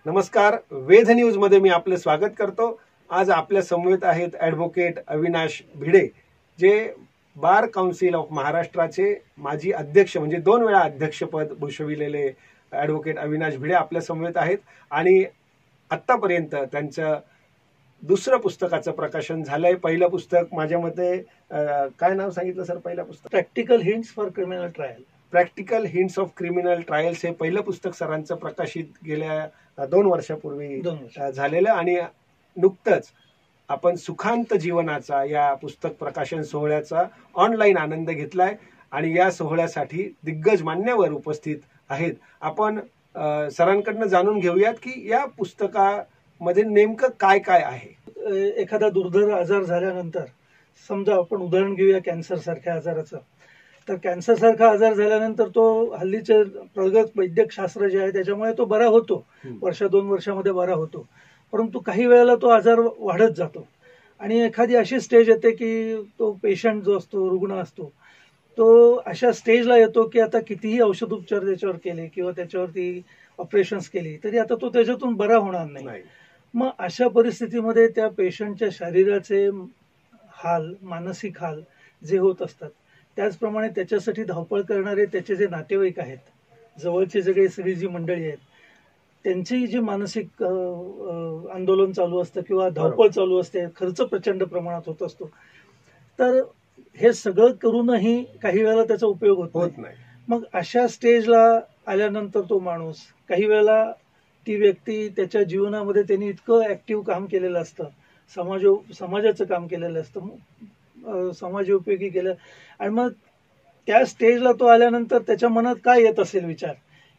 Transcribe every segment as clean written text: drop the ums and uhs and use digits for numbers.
नमस्कार, वेध न्यूज मध्ये मी आपलं स्वागत करतो। आज आपल्या समवेत आहेत ॲडव्होकेट अविनाश भिडे, जे बार काउन्सिल ऑफ महाराष्ट्राचे माजी अध्यक्ष, म्हणजे 2 वेळा अध्यक्षपद भूषविलेले ॲडव्होकेट अविनाश भिडे आपल्या समवेत आहेत। आणि आतापर्यंत त्यांचं दुसरं पुस्तकाचं प्रकाशन झालंय। पहिलं पुस्तक माझ्या मते काय नाव सांगितलं सर? पहिलं पुस्तक practical hints for criminal trial. Practical hints of criminal trials हे पहिलं पुस्तक सरांचं प्रकाशित गेल्या 2 वर्षापूर्वी झालेलं। आणि नुकतंच आपण सुखांत जीवनाचा या पुस्तक प्रकाशन सोहळ्याचा ऑनलाईन आनंद घेतलाय आणि या सोहळ्यासाठी दिग्गज मान्यवर उपस्थित आहेत। आपण सरांकडनं जाणून घेऊयात की या पुस्तकामध्ये नेमकं काय काय आहे। एखादा दुर्धर आजार झाल्यानंतर, समजा आपण उदाहरण घेऊया कॅन्सर सारख्या आजाराचं, तर कॅन्सर सारखा आजार झाल्यानंतर तो हल्लीचे प्रगत वैद्यकशास्त्र जे आहे त्याच्यामुळे तो बरा होतो, 1-2 वर्षामध्ये बरा होतो। परंतु काही वेळेला तो आजार वाढत जातो आणि एखादी अशी स्टेज येते की तो पेशंट जो असतो, रुग्ण असतो, तो अशा स्टेजला येतो की आता कितीही औषधोपचार त्याच्यावर केले किंवा त्याच्यावरती ऑपरेशन्स केली तरी आता तो त्याच्यातून बरा होणार नाही। मग अशा परिस्थितीमध्ये त्या पेशंटच्या शरीराचे हाल, मानसिक हाल जे होत असतात, त्याचप्रमाणे त्याच्यासाठी धावपळ करणारे त्याचे जे नातेवाईक आहेत, जवळचे सगळी जी मंडळी आहेत, त्यांची जी मानसिक आंदोलन चालू असतं किंवा धावपळ चालू असते, खर्च प्रचंड प्रमाणात होत असतो। तर हे सगळं करूनही काही वेळेला त्याचा उपयोग होत नाही। मग अशा स्टेजला आल्यानंतर तो माणूस, काही वेळेला ती व्यक्ती त्याच्या जीवनामध्ये त्यांनी इतकं ऍक्टिव्ह काम केलेलं असतं, समाजाचं काम केलेलं असतं, समाजोपयोगी केलं, आणि मग त्या स्टेजला तो आल्यानंतर त्याच्या मनात काय येत असेल विचार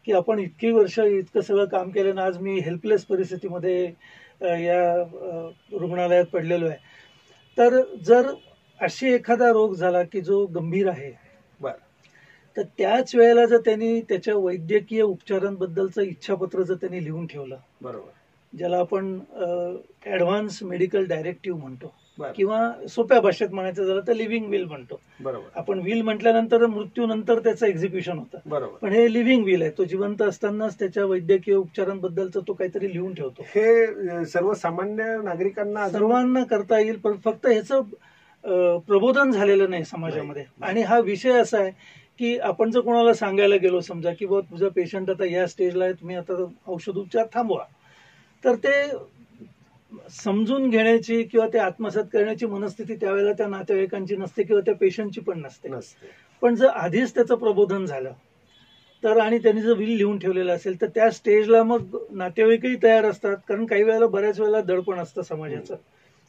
की आपण इतकी वर्ष इतकं सगळं काम केलं ना, आज मी हेल्पलेस परिस्थितीमध्ये या रुग्णालयात पडलेलो आहे। तर जर अशी एखादा रोग झाला की जो गंभीर आहे, तर त्याच वेळेला जर त्यांनी त्याच्या वैद्यकीय उपचारांबद्दलचं इच्छापत्र जर त्यांनी लिहून ठेवलं, बरोबर, ज्याला आपण ऍडव्हान्स मेडिकल डायरेक्टिव्ह म्हणतो, किंवा सोप्या भाषेत म्हणायचं झालं तर लिव्हिंग विल म्हणतो। बरोबर, आपण विल म्हटल्यानंतर मृत्यूनंतर त्याचं एक्झिक्युशन होतं, बरोबर, पण हे लिव्हिंग विल आहे, तो जिवंत असतानाच त्याच्या वैद्यकीय उपचारांबद्दलचं तो काहीतरी लिहून ठेवतो। हे सर्वसामान्य नागरिकांना सर्वांना करता येईल, पण फक्त ह्याचं प्रबोधन झालेलं नाही समाजामध्ये। आणि हा विषय असा आहे की आपण जर कोणाला सांगायला गेलो, समजा की बाबा तुझा पेशंट आता या स्टेजला आहे, तुम्ही आता औषधोपचार थांबवा, तर ते समजून घेण्याची किंवा ते आत्मसात करण्याची मनस्थिती त्यावेळेला त्या नातेवाईकांची नसते किंवा त्या पेशंटची पण नसते। पण जर आधीच त्याचं प्रबोधन झालं तर, आणि त्यांनी जर विल लिहून ठेवलेलं असेल, तर त्या स्टेजला मग नातेवाईकही तयार असतात। कारण काही वेळेला बऱ्याच वेळेला दडपण असतं समाजाचं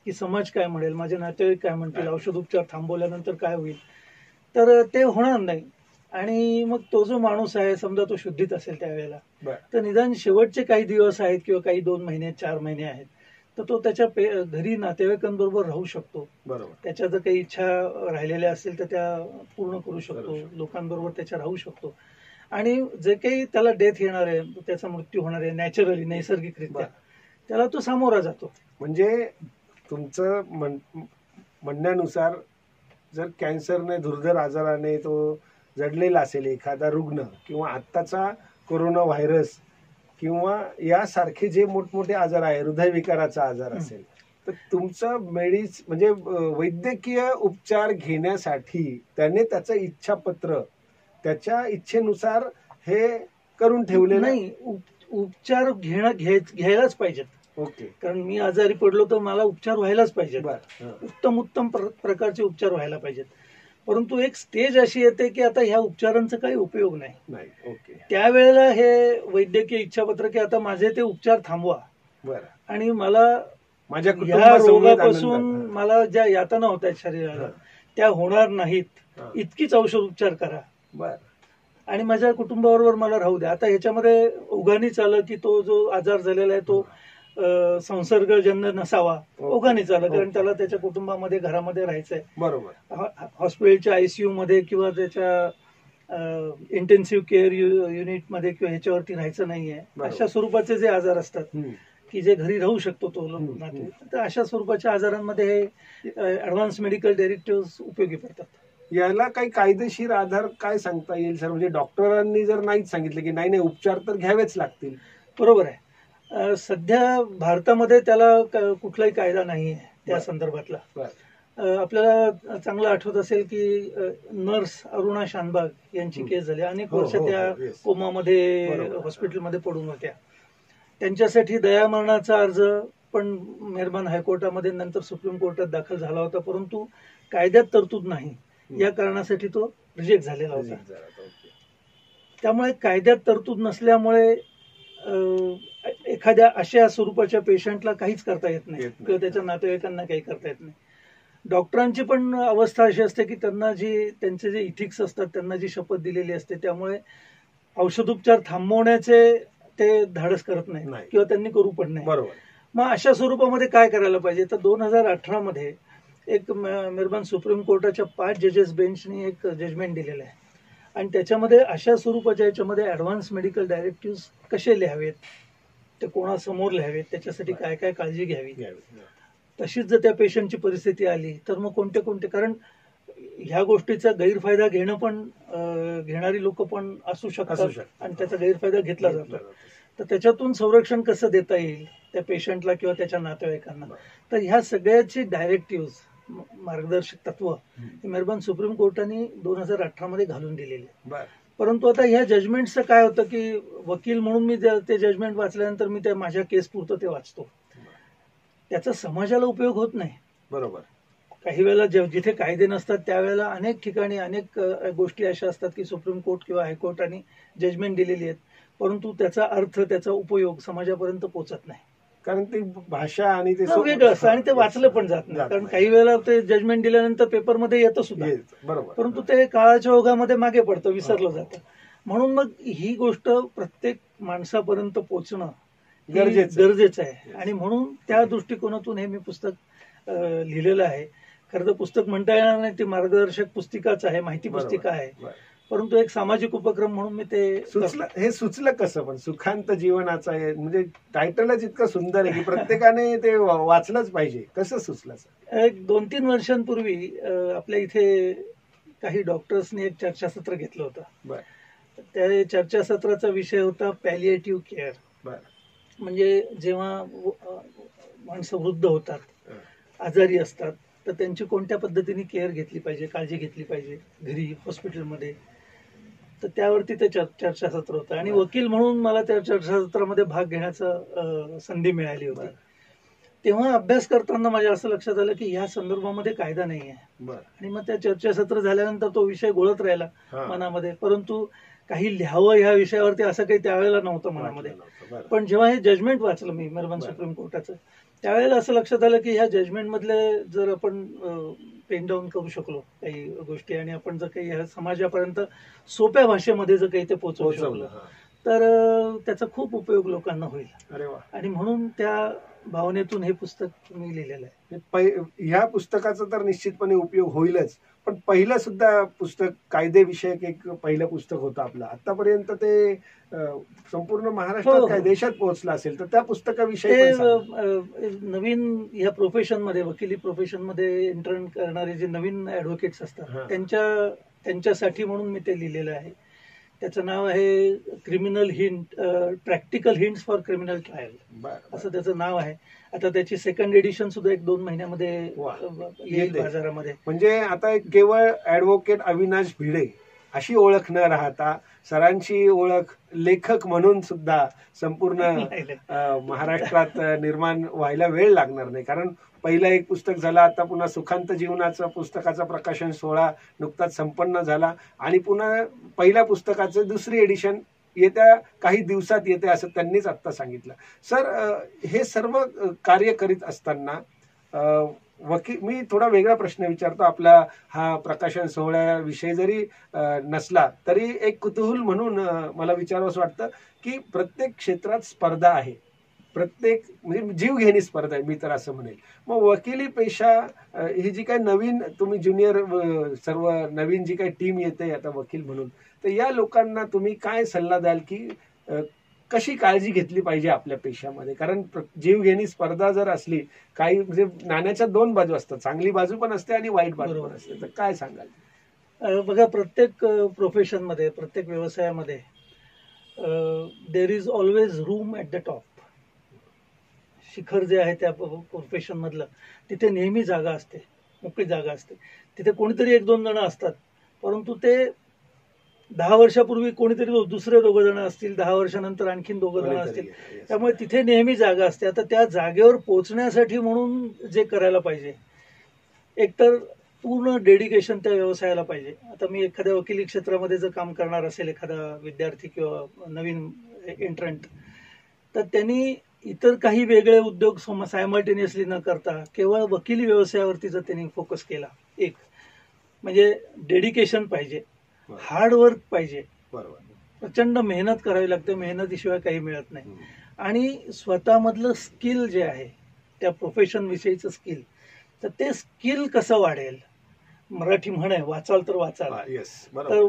की समाज काय म्हणेल, माझे नातेवाईक काय म्हणतील, औषधोपचार थांबवल्यानंतर काय होईल, तर ते होणार नाही। आणि मग तो जो माणूस आहे, समजा तो शुद्धीत असेल त्यावेळेला, तर निदान शेवटचे काही दिवस आहेत किंवा काही 2 महिने 4 महिने आहेत, तर तो त्याच्या घरी नातेवाईकांबरोबर राहू शकतो, बरोबर, त्याच्या जर काही इच्छा राहिलेल्या असतील तर त्या पूर्ण करू शकतो, लोकांबरोबर त्याच्या राहू शकतो। आणि जे काही त्याला डेथ येणार आहे, त्याचा मृत्यू होणार आहे नॅचरली, नैसर्गिकरित्या, त्याला तो सामोरा जातो। म्हणजे तुमचं म्हणण्यानुसार जर कॅन्सरने, दुर्धर आजाराने तो जडलेला असेल एखादा रुग्ण, किंवा आत्ताचा कोरोना व्हायरस, किंवा यासारखे जे मोठमोठे आजार आहे, हृदयविकाराचा आजार असेल, तर तुमचं म्हणजे वैद्यकीय उपचार घेण्यासाठी त्याने त्याचं इच्छापत्र त्याच्या इच्छेनुसार हे करून ठेवले नाही। उपचार घ्यायलाच पाहिजेत। ओके, कारण मी आजारी पडलो तर मला उपचार व्हायलाच पाहिजे, उत्तम प्रकारचे उपचार व्हायला पाहिजेत। परंतु एक स्टेज अशी येते की आता ह्या उपचारांचा काही उपयोग नाही। ओके, त्यावेळेला हे वैद्यकीय इच्छापत्र की आता माझे ते उपचार थांबवा, आणि मला माझ्या या रोगापासून मला ज्या यातना होत आहेत शरीराला त्या होणार नाहीत, इतकीच औषध उपचार करा, आणि माझ्या कुटुंबाबरोबर मला राहू द्या। आता ह्याच्यामध्ये उघाणीच आलं की तो जो आजार झालेला आहे तो संसर्गजन्य नसावा, ओघानेच आलं, कारण त्याला त्याच्या कुटुंबामध्ये, घरामध्ये राहायचंय, बरोबर, हॉस्पिटलच्या आयसीयू मध्ये किंवा त्याच्या इंटेन्सिव्ह केअर युनिटमध्ये किंवा ह्याच्यावरती राहायचं नाहीये। अशा स्वरूपाचे जे आजार असतात की जे घरी राहू शकतो तो नाते, तर अशा स्वरूपाच्या आजारांमध्ये हे ऍडव्हान्स मेडिकल डायरेक्टिव्ह उपयोगी पडतात। याला काही कायदेशीर आधार काय सांगता येईल सर? म्हणजे डॉक्टरांनी जर नाहीच सांगितलं की नाही उपचार तर घ्यावेच लागतील, बरोबर आहे, सध्या भारतामध्ये त्याला कुठलाही कायदा नाही आहे त्या संदर्भातला. आपल्याला चांगलं आठवत असेल की नर्स अरुणा शानबाग यांची केस झाली. अनेक वर्ष त्या कोमामध्ये हॉस्पिटलमध्ये पडून होत्या. त्यांच्यासाठी दयामरणाचा अर्ज पण मेहरबान हायकोर्टामध्ये नंतर सुप्रीम कोर्टात दाखल झाला होता, परंतु कायद्यात तरतूद नाही या कारणासाठी तो रिजेक्ट झालेला होता. त्यामुळे कायद्यात तरतूद नसल्यामुळे एखाद्या अशा स्वरूपाच्या पेशंटला काहीच करता येत नाही किंवा त्याच्या नातेवाईकांना काही करता येत नाही. डॉक्टरांची पण अवस्था अशी असते की त्यांना त्यांचे जे इथिक्स असतात, त्यांना जी शपथ दिलेली असते, त्यामुळे औषधोपचार थांबवण्याचे ते धाडस करत नाही किंवा त्यांनी करू पण नाही. बरोबर. मग अशा स्वरूपामध्ये काय करायला पाहिजे, तर 2018 मध्ये एक मेहरबान सुप्रीम कोर्टाच्या 5 जजेस बेंचनी एक जजमेंट दिलेलं आहे आणि त्याच्यामध्ये अशा स्वरूपाच्या याच्यामध्ये ऍडव्हान्स मेडिकल डायरेक्टिव्ह कसे लिहावेत, ते कोणासमोर लिहावेत, त्याच्यासाठी काय काय काळजी घ्यावी, तशीच जर त्या पेशंटची परिस्थिती आली तर मग कोणते कोणते, कारण ह्या गोष्टीचा गैरफायदा घेणारी लोक पण असू शकतात आणि त्याचा गैरफायदा घेतला जातो. तर त्याच्यातून संरक्षण कसं देता येईल त्या पेशंटला किंवा त्याच्या नातेवाईकांना, तर ह्या सगळ्याची डायरेक्टिव्ह मार्गदर्शक तत्व मेहरबान सुप्रीम कोर्टाने 2018 मध्ये घालून दिलेली. परंतु आता ह्या जजमेंटचं काय होतं की वकील म्हणून मी ते जजमेंट वाचल्यानंतर मी माझ्या केस पुरतं ते वाचतो, त्याचा समाजाला उपयोग होत नाही. बरोबर. काही वेळेला जिथे कायदे नसतात त्यावेळेला अनेक ठिकाणी अनेक गोष्टी अशा असतात की सुप्रीम कोर्ट किंवा हायकोर्टाने जजमेंट दिलेली आहेत, परंतु त्याचा अर्थ, त्याचा उपयोग समाजापर्यंत पोहोचत नाही. कारण ती भाषा आणि ते वेगळं असतं आणि ते वाचलं पण जात नाही. कारण काही वेळेला ते जजमेंट दिल्यानंतर पेपरमध्ये येतं सुद्धा, परंतु ते काळाच्या ओघामध्ये मागे पडतं, विसरलं जातं. म्हणून मग ही गोष्ट प्रत्येक माणसापर्यंत पोहोचणं गरजेचं आहे आणि म्हणून त्या दृष्टिकोनातून हे मी पुस्तक लिहिलेलं आहे. खरं तर पुस्तक म्हणता येणार नाही, ती मार्गदर्शक पुस्तिकाच आहे, माहिती पुस्तिका आहे, परंतु एक सामाजिक उपक्रम म्हणून मी ते हे सुचलं कसं. पण सुखांत जीवनाचा म्हणजे टायटलच इतकं सुंदर आहे की प्रत्येकाने ते वाचलंच पाहिजे. कसं सुचलं? एक 2-3 वर्षांपूर्वी आपल्या इथे काही डॉक्टर्सनी एक चर्चासत्र घेतलं होतं. त्या चर्चासत्राचा विषय होता पॅलिएटिव्ह केअर. म्हणजे जेव्हा माणसं वृद्ध होतात, आजारी असतात, तर त्यांची कोणत्या पद्धतीने केअर घेतली पाहिजे, काळजी घेतली पाहिजे घरी, हॉस्पिटलमध्ये. तर त्यावरती ते चर्चासत्र होतं आणि वकील म्हणून मला त्या चर्चासत्रामध्ये भाग घेण्याचा संधी मिळाली होती. तेव्हा अभ्यास करताना माझ्या असं लक्षात आलं की ह्या संदर्भामध्ये कायदा नाही आहे आणि मग त्या चर्चासत्र झाल्यानंतर तो विषय घोळत राहिला मनामध्ये, परंतु काही लिहावं ह्या विषयावरती असं काही त्यावेळेला नव्हतं मनामध्ये. पण जेव्हा हे जजमेंट वाचलं मी मेहरबान सुप्रीम कोर्टाचं, त्यावेळेला असं लक्षात आलं की ह्या जजमेंट मधले जर आपण पेन डाऊन करू शकलो काही गोष्टी आणि आपण जर काही ह्या समाजापर्यंत सोप्या भाषेमध्ये जर काही ते पोहोचवू शकलो तर त्याचा खूप उपयोग लोकांना होईल. आणि म्हणून त्या भावनेतून हे पुस्तक मी लिहिलेलं आहे. ह्या पुस्तकाचा तर निश्चितपणे उपयोग होईलच, पण पहिलं सुद्धा पुस्तक कायदेविषयक एक पहिलं पुस्तक होतं आपलं. आतापर्यंत ते संपूर्ण महाराष्ट्रात काय देशात पोहोचलं असेल, तर त्या पुस्तकाविषयी नवीन ह्या प्रोफेशनमध्ये, वकिली प्रोफेशनमध्ये एंटर करणारे जे नवीन ऍडव्होकेट्स असतात त्यांच्यासाठी म्हणून मी ते लिहिलेलं आहे. त्याचं नाव आहे criminal hint, practical hints for criminal trial असं त्याचं नाव आहे. आता त्याची सेकंड एडिशन सुद्धा 1-2 महिन्यामध्ये येईल बाजारामध्ये. म्हणजे आता केवळ ऍडव्होकेट अविनाश भिडे अशी ओळख न राहता सरांची ओळख लेखक म्हणून सुद्धा संपूर्ण महाराष्ट्रात निर्माण व्हायला वेळ लागणार नाही. कारण पहिलं एक पुस्तक झालं, आता पुन्हा सुखांत जीवनाचं पुस्तकाचा प्रकाशन सोहळा नुकताच संपन्न झाला आणि पुन्हा पहिल्या पुस्तकाचं 2री एडिशन येत्या काही दिवसात येते असं त्यांनीच आता सांगितलं. सर, हे सर्व कार्य करीत असताना मी थोडा वेगळा प्रश्न विचारतो. आपला हा प्रकाशन सोहळ्याविषयी जरी नसला तरी एक कुतूहल म्हणून मला विचारावंसं वाटतं की प्रत्येक क्षेत्रात स्पर्धा आहे, प्रत्येक म्हणजे जीवघेणी स्पर्धा आहे, मी तर असं म्हणेल. मग वकिली पेशा ही जी काही नवीन तुम्ही ज्युनियर सर्व नवीन जी काही टीम येते आता वकील म्हणून, तर या लोकांना तुम्ही काय सल्ला द्याल की कशी काळजी घेतली पाहिजे आपल्या पेशामध्ये? कारण जीवघेणी स्पर्धा जर असली, काही म्हणजे नाण्याच्या 2 बाजू असतात, चांगली बाजू पण असते आणि वाईट बाजू पण असते, तर काय सांगाल? बघा, प्रत्येक प्रोफेशनमध्ये, प्रत्येक व्यवसायामध्ये there is always room at the top. शिखर जे आहे त्या प्रोफेशनमधलं, तिथे नेहमी जागा असते, मोकळी जागा असते. तिथे कोणीतरी 1-2 जण असतात, परंतु ते 10 वर्षापूर्वी कोणीतरी दुसरे 2 जण असतील, 10 वर्षानंतर आणखीन 2 जण असतील. त्यामुळे तिथे नेहमी जागा असते. आता त्या जागेवर पोहोचण्यासाठी म्हणून जे करायला पाहिजे, एकतर पूर्ण डेडिकेशन त्या व्यवसायाला पाहिजे. आता मी एखाद्या वकिली क्षेत्रामध्ये जर काम करणार असेल एखादा विद्यार्थी किंवा नवीन एंट्रंट, तर त्यांनी इतर काही वेगळे उद्योग सायमल्टेनियसली न करता केवळ वकिली व्यवसायावरती जर त्यांनी फोकस केला, एक म्हणजे डेडिकेशन पाहिजे, हार्डवर्क पाहिजे, प्रचंड मेहनत करावी लागते, मेहनतीशिवाय काही मिळत नाही. आणि स्वतःमधलं स्किल जे आहे त्या प्रोफेशन विषयीचं स्किल, तर ते स्किल कसं वाढेल. मराठी म्हण आहे, वाचाल तर वाचाल. तर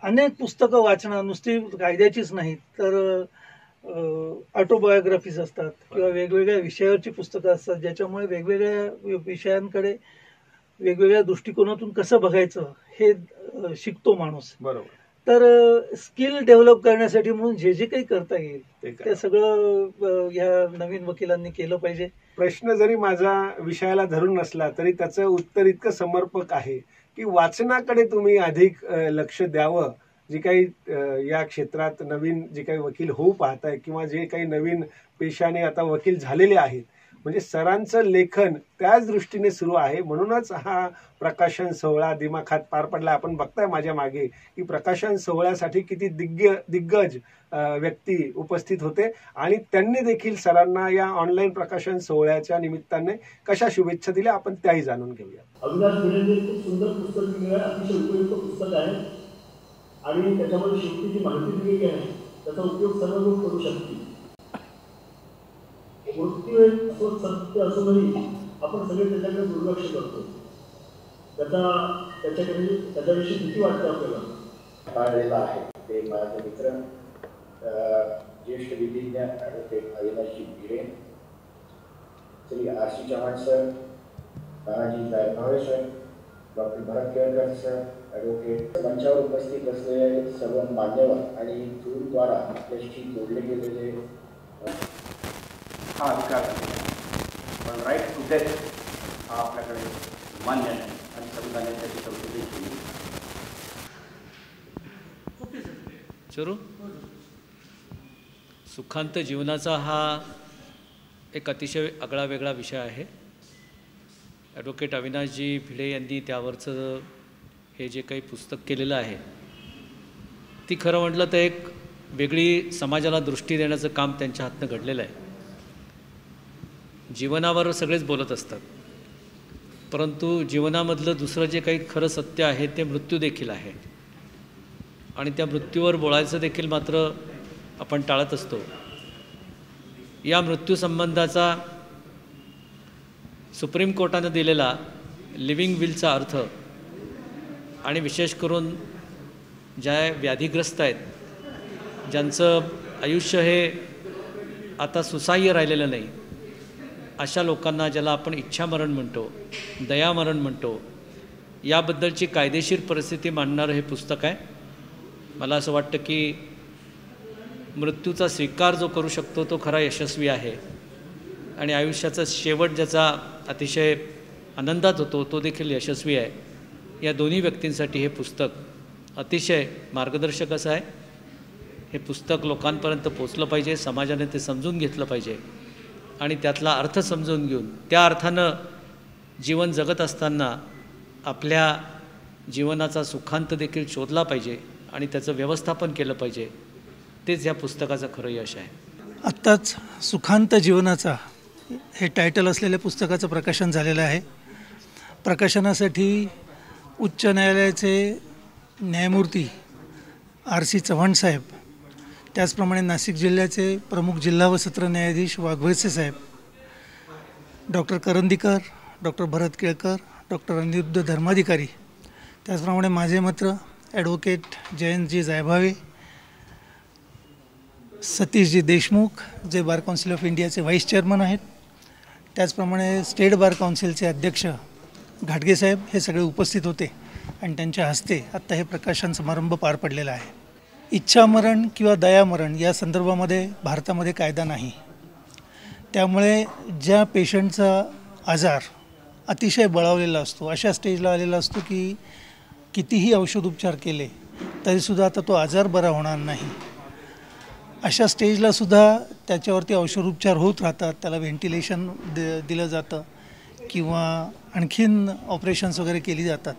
अनेक पुस्तकं वाचणं, नुसती कायद्याचीच नाही तर ऑटोबायोग्राफीज असतात किंवा वेगवेगळ्या विषयावरची पुस्तकं असतात, ज्याच्यामुळे वेगवेगळ्या विषयांकडे वेगवेगळ्या दृष्टिकोनातून कसं बघायचं हे शिकतो माणूस. बरोबर. तर स्किल डेव्हलप करण्यासाठी म्हणून जे जे काही करता येईल ते सगळं या नवीन वकिलांनी केलं पाहिजे. प्रश्न जरी माझा विषयाला धरून नसला तरी त्याचं उत्तर इतकं समर्पक आहे की वाचनाकडे तुम्ही अधिक लक्ष द्यावं. जे काही या क्षेत्रात नवीन जे काही वकील होऊ पाहताय किंवा जे काही नवीन पेशाने आता वकील झालेले आहेत, म्हणजे सरांचं लेखन त्याच दृष्टीने सुरू आहे. म्हणूनच हा प्रकाशन सोहळा दिमाखात पार पडला. आपण बघताय माझ्या मागे की प्रकाशन सोहळ्यासाठी किती दिग्गज व्यक्ती उपस्थित होते आणि त्यांनी देखील सरांना या ऑनलाईन प्रकाशन सोहळ्याच्या निमित्ताने कशा शुभेच्छा दिल्या आपण त्याही जाणून घेऊया. अविनाश भिडेंचे खूप सुंदर पुस्तक दिलेलं आहे, अतिशय उपयुक्त पुस्तक आहे आणि त्याच्यामध्ये शेवटी जी माहिती दिलेली आहे त्याचा उपयोग सर्व लोक करू शकतील. मृत्यू एक सत्य असूनही आपण सगळे त्याच्याकडे दुर्लक्ष करतो. त्याच्याविषयी भीती वाटते आपल्याला. पाळलेला आहे ते माझे मित्र ज्येष्ठ विधिज्ञ advocate Avinashji Bhide, Shri RC. Chavan sir, Tanaji Jaybhave sir, doctor Bharat Kelkar sir, advocate, मंचावर उपस्थित असलेले सर्व मान्यवर आणि झूमद्वारा आपल्याशी जोडले गेलेले हा अधिकार पण राईट टू डेथ हा आपल्याकडे मान्य आहे आणि संविधानाने त्याची तरतुदी केली. चरू सुखांत जीवनाचा हा एक अतिशय आगळा वेगळा विषय आहे. ॲडव्होकेट अविनाशजी भिडे यांनी त्यावरचं हे जे काही पुस्तक केलेलं आहे ती खरं म्हटलं तर एक वेगळी समाजाला दृष्टी देण्याचं काम त्यांच्या हातनं घडलेलं आहे. जीवनावर सगळेच बोलत असतात, परंतु जीवनामधलं दुसरं जे काही खरं सत्य आहे ते मृत्यू देखील आहे आणि त्या मृत्यूवर बोलायचं देखील मात्र आपण टाळत असतो. या मृत्यूसंबंधाचा सुप्रीम कोर्टानं दिलेला लिव्हिंग विलचा अर्थ आणि विशेष करून ज्या व्याधीग्रस्त आहेत, ज्यांचं आयुष्य हे आता सुसह्य राहिलेलं नाही, अशा लोकांना, ज्याला आपण इच्छामरण म्हणतो, दयामरण म्हणतो, याबद्दलची कायदेशीर परिस्थिती मांडणारं हे पुस्तक आहे. मला असं वाटतं की मृत्यूचा स्वीकार जो करू शकतो तो खरा यशस्वी आहे आणि आयुष्याचा शेवट ज्याचा अतिशय आनंदात होतो तो देखील यशस्वी आहे. या दोन्ही व्यक्तींसाठी हे पुस्तक अतिशय मार्गदर्शक असं आहे. हे पुस्तक लोकांपर्यंत पोचलं पाहिजे, समाजाने ते समजून घेतलं पाहिजे आणि त्यातला अर्थ समजून घेऊन त्या अर्थानं जीवन जगत असताना आपल्या जीवनाचा सुखांत देखील शोधला पाहिजे आणि त्याचं व्यवस्थापन केलं पाहिजे. तेच या पुस्तकाचं खरं यश आहे. आत्ताच सुखांत जीवनाचा हे टायटल असलेल्या पुस्तकाचं प्रकाशन झालेलं आहे. प्रकाशनासाठी उच्च न्यायालयाचे न्यायमूर्ती आर.सी. चव्हाण साहेब, त्याचप्रमाणे नाशिक जिल्ह्याचे प्रमुख जिल्हा व सत्र न्यायाधीश वाघवेसे साहेब, doctor Karandikar, doctor Bharat Kelkar, doctor Aniruddha Dharmadhikari, त्याचप्रमाणे माझे मित्र ॲडव्होकेट जयंतजी जायभावे, सतीशजी देशमुख जे बार काउन्सिल ऑफ इंडियाचे व्हाईस चेअरमन आहेत, त्याचप्रमाणे स्टेट बार काउन्सिलचे अध्यक्ष घाटगे साहेब, हे सगळे उपस्थित होते आणि त्यांच्या हस्ते आत्ता हे प्रकाशन समारंभ पार पडलेला आहे. इच्छामरण किंवा दयामरण या संदर्भामध्ये भारतामध्ये कायदा नाही. त्यामुळे ज्या पेशंटचा आजार अतिशय बळावलेला असतो, अशा स्टेजला आलेला असतो की कितीही औषधोपचार केले तरीसुद्धा आता तो आजार बरा होणार नाही, अशा स्टेजलासुद्धा त्याच्यावरती औषधोपचार होत राहतात, त्याला व्हेंटिलेशन दिलं जातं किंवा आणखीन ऑपरेशन्स वगैरे केली जातात.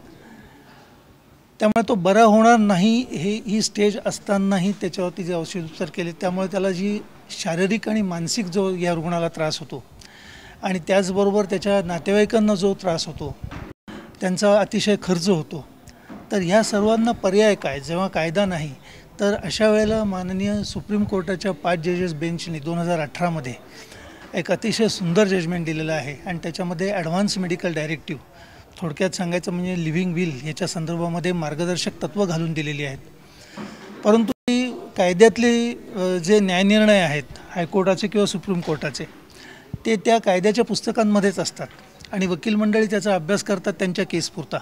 त्यामुळे तो बरा होणार नाही ही स्टेज असतानाही त्याच्यावरती जे औषधोपचार केले त्यामुळे त्याला जी शारीरिक आणि मानसिक जो या रुग्णाला त्रास होतो आणि त्याचबरोबर त्याच्या नातेवाईकांना जो त्रास होतो, त्यांचा अतिशय खर्च होतो. तर ह्या सर्वांना पर्याय काय? जेव्हा कायदा नाही तर अशा वेळेला माननीय सुप्रीम कोर्टाच्या 5 जजेस बेंचने 2018मध्ये एक अतिशय सुंदर जजमेंट दिलेलं आहे आणि त्याच्यामध्ये ॲडव्हान्स मेडिकल डायरेक्टिव्ह, थोडक्यात सांगायचं म्हणजे लिव्हिंग विल याच्या संदर्भामध्ये मार्गदर्शक तत्त्व घालून दिलेली आहेत. परंतु कायद्यातले जे न्यायनिर्णय आहेत हायकोर्टाचे किंवा सुप्रीम कोर्टाचे, ते त्या कायद्याच्या पुस्तकांमध्येच असतात आणि वकील मंडळी त्याचा अभ्यास करतात त्यांच्या केसपुरता.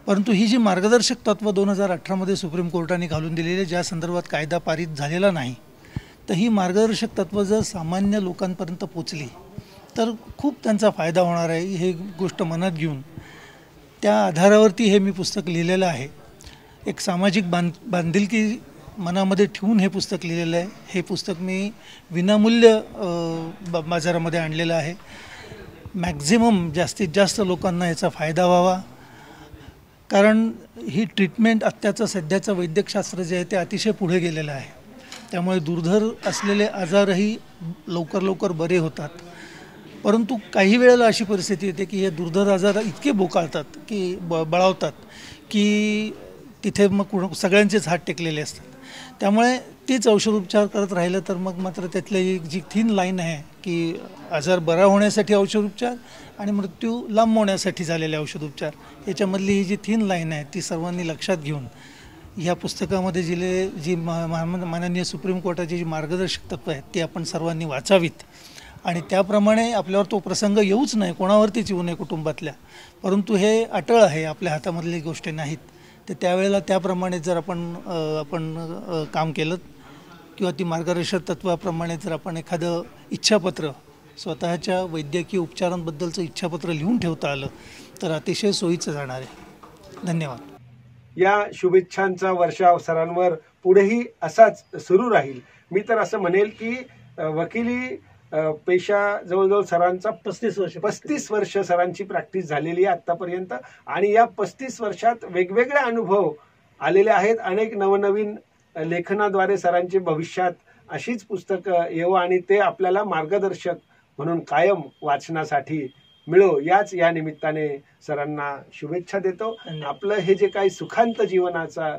परंतु ही जी मार्गदर्शक तत्त्व 2018मध्ये सुप्रीम कोर्टाने घालून दिलेली, ज्या संदर्भात कायदा पारित झालेला नाही, तर ही मार्गदर्शक तत्त्व जर सामान्य लोकांपर्यंत पोचली तर खूप त्यांचा फायदा होणार आहे. हे गोष्ट मनात घेऊन त्या आधारावरती हे मी पुस्तक लिहिलेलं आहे. एक सामाजिक बांधिलकी मनामध्ये ठेवून हे पुस्तक लिहिलेलं आहे. हे पुस्तक मी विनामूल्य बाजारामध्ये आणलेलं आहे. मॅक्झिमम जास्तीत जास्त लोकांना याचा फायदा व्हावा, कारण ही ट्रीटमेंट आत्ताचं सध्याचं वैद्यकशास्त्र जे आहे ते अतिशय पुढे गेलेलं आहे. त्यामुळे दुर्धर असलेले आजारही लवकर बरे होतात. परंतु काही वेळेला अशी परिस्थिती येते की हे दुर्धर आजार इतके बोकाळतात की बळावतात की तिथे मग सगळ्यांचेच हात टेकलेले असतात. त्यामुळे तीच औषधोपचार करत राहिलं तर मग मात्र त्यातली जी थिन लाईन आहे की आजार बरा होण्यासाठी औषधोपचार आणि मृत्यू लांबवण्यासाठी झालेले औषधोपचार, याच्यामधली ही जी थिन लाईन आहे ती सर्वांनी लक्षात घेऊन ह्या पुस्तकामध्ये जी माननीय सुप्रीम कोर्टाची जी मार्गदर्शक तत्त्व आहेत ती आपण सर्वांनी वाचावीत आणि त्याप्रमाणे आपल्यावर तो प्रसंग येऊच नाही, कोणावरतीच येऊ नये कुटुंबातल्या. परंतु हे अटळ आहे, आपल्या हातामधली गोष्टी नाहीत. तर त्यावेळेला त्याप्रमाणे जर आपण काम केलं किंवा ती मार्गदर्शक तत्त्वाप्रमाणे जर आपण एखादं इच्छापत्र, स्वतःच्या वैद्यकीय उपचारांबद्दलचं इच्छापत्र लिहून ठेवता आलं तर अतिशय सोयीचं जाणार आहे. धन्यवाद. या शुभेच्छांचा वर्षाव सरांवर पुढेही असाच सुरू राहील. मी तर असं म्हणेल की वकिली पेशा जवळजवळ सरांचा 35 वर्ष सरांची प्रॅक्टिस झालेली आहे आत्तापर्यंत आणि या 35 वर्षात वेगवेगळे अनुभव आलेले आहेत. अनेक नवनवीन लेखनाद्वारे सरांची भविष्यात अशीच पुस्तकं येवो आणि ते आपल्याला मार्गदर्शक म्हणून कायम वाचनासाठी मिळो, या निमित्ताने सरांना शुभेच्छा देतो. आपलं हे जे काही सुखांत जीवनाचा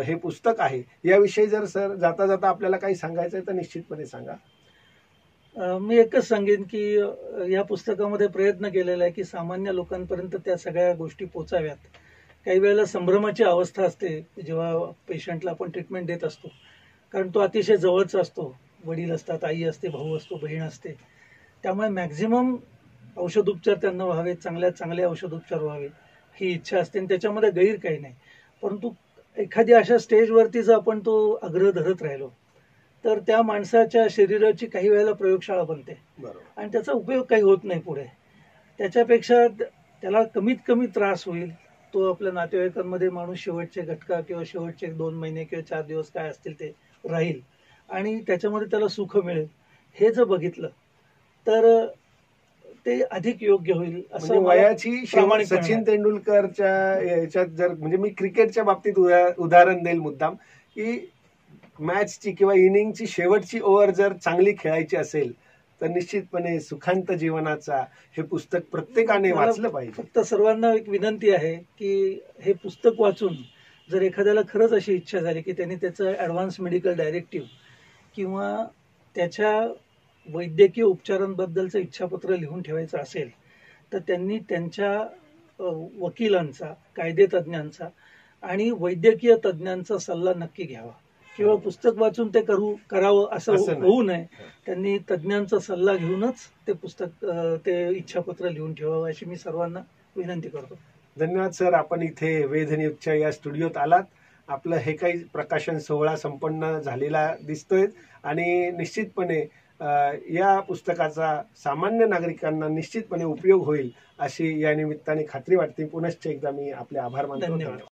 हे पुस्तक आहे याविषयी जर सर जाता जाता आपल्याला काही सांगायचं आहे तर निश्चितपणे सांगा. मी एकच सांगेन की या पुस्तकामध्ये प्रयत्न केलेला आहे की सामान्य लोकांपर्यंत त्या सगळ्या गोष्टी पोचाव्यात. काही वेळेला संभ्रमाची अवस्था असते जेव्हा पेशंटला आपण ट्रीटमेंट देत असतो, कारण तो अतिशय जवळचा असतो. वडील असतात, आई असते, भाऊ असतो, बहीण असते. त्यामुळे मॅक्झिमम औषधोपचार त्यांना व्हावे, चांगल्यात चांगले औषधोपचार व्हावे ही इच्छा असते आणि त्याच्यामध्ये गैर काही नाही. परंतु एखादी अशा स्टेजवरती जर आपण तो आग्रह धरत राहिलो तर त्या माणसाच्या शरीराची काही वेळेला प्रयोगशाळा बनते आणि त्याचा उपयोग काही होत नाही पुढे. त्याच्यापेक्षा त्याला कमीत कमी त्रास होईल, तो आपल्या नातेवाईकांमध्ये माणूस शेवटचे घटका किंवा शेवटचे 2 महिने किंवा 4 दिवस काय असतील ते राहील आणि त्याच्यामध्ये त्याला सुख मिळेल, हे जर बघितलं तर ते अधिक योग्य होईल. असं वयाची सचिन तेंडुलकरच्या याच्यात जर म्हणजे मी क्रिकेटच्या बाबतीत उदाहरण देईल मुद्दाम की मॅचची किंवा इनिंगची शेवटची ओव्हर जर चांगली खेळायची असेल तर निश्चितपणे सुखांत जीवनाचा हे पुस्तक प्रत्येकाने वाचलं पाहिजे. फक्त सर्वांना एक विनंती आहे की हे पुस्तक वाचून जर एखाद्याला खरंच अशी इच्छा झाली की त्यांनी त्याचं ॲडव्हान्स मेडिकल डायरेक्टिव्ह किंवा त्याच्या वैद्यकीय उपचारांबद्दलचं इच्छापत्र लिहून ठेवायचं असेल तर त्यांनी त्यांच्या वकिलांचा, कायदेतज्ञांचा आणि वैद्यकीय तज्ज्ञांचा सल्ला नक्की घ्यावा किंवा पुस्तक वाचून ते करावं असं होऊ नये. त्यांनी तज्ज्ञांचा सल्ला घेऊनच ते पुस्तक, ते इच्छापत्र लिहून ठेवावं अशी मी सर्वांना विनंती करतो. धन्यवाद सर. आपण इथे वेध न्यूजच्या या स्टुडिओत आलात. आपलं हे काही प्रकाशन सोहळा संपन्न झालेला दिसतोय आणि निश्चितपणे या पुस्तकाचा सामान्य नागरिकांना निश्चितपणे उपयोग होईल अशी या निमित्ताने खात्री वाटते. पुनश्च एकदा मी आपले आभार मानतो. धन्यवाद.